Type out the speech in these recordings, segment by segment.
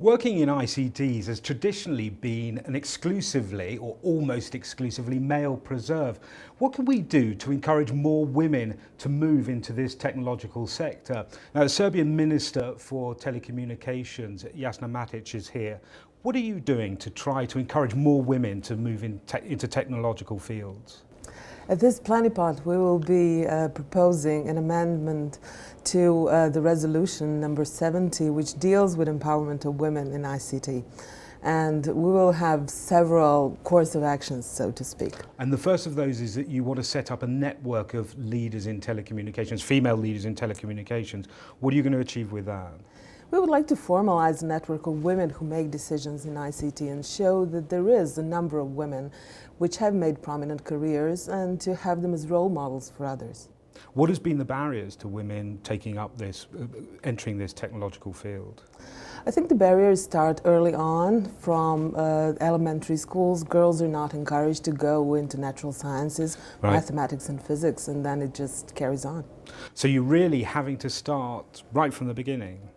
Working in ICTs has traditionally been an exclusively or almost exclusively male preserve. What can we do to encourage more women to move into this technological sector? Now, the Serbian Minister for Telecommunications, Jasna Matic, is here. What are you doing to try to encourage more women to move into technological fields? At this Plenipot, we will be proposing an amendment to the resolution number 70, which deals with empowerment of women in ICT. And we will have several course of actions, so to speak. And the first of those is that you want to set up a network of leaders in telecommunications, female leaders in telecommunications. What are you going to achieve with that? We would like to formalize a network of women who make decisions in ICT and show that there is a number of women which have made prominent careers, and to have them as role models for others. What has been the barriers to women taking up this, entering this technological field? I think the barriers start early on from elementary schools. Girls are not encouraged to go into natural sciences, right, mathematics and physics, and then it just carries on. So you're really having to start right from the beginning?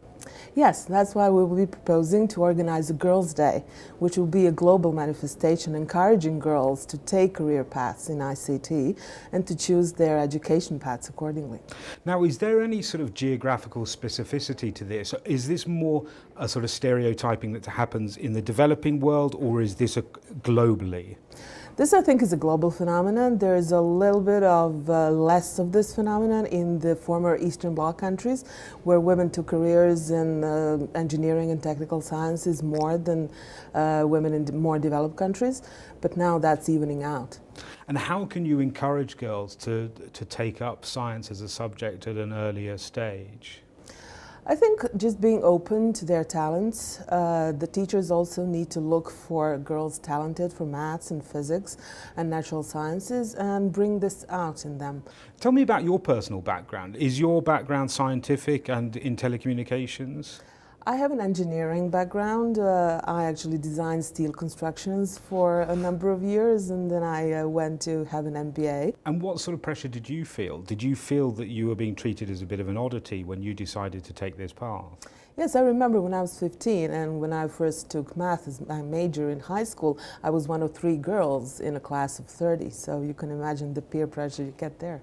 Yes, that's why we will be proposing to organize a Girls' Day, which will be a global manifestation encouraging girls to take career paths in ICT and to choose their education paths accordingly. Now, is there any sort of geographical specificity to this? Is this more a sort of stereotyping that happens in the developing world, or is this globally? This, I think, is a global phenomenon. There is a little bit of less of this phenomenon in the former Eastern Bloc countries, where women took careers in engineering and technical sciences more than women in more developed countries. But now that's evening out. And how can you encourage girls to take up science as a subject at an earlier stage? I think just being open to their talents. The teachers also need to look for girls talented for maths and physics and natural sciences and bring this out in them. Tell me about your personal background. Is your background scientific and in telecommunications? I have an engineering background. I actually designed steel constructions for a number of years, and then I went to have an MBA. And what sort of pressure did you feel? Did you feel that you were being treated as a bit of an oddity when you decided to take this path? Yes, I remember when I was 15 and when I first took math as my major in high school, I was one of 3 girls in a class of 30, so you can imagine the peer pressure you get there.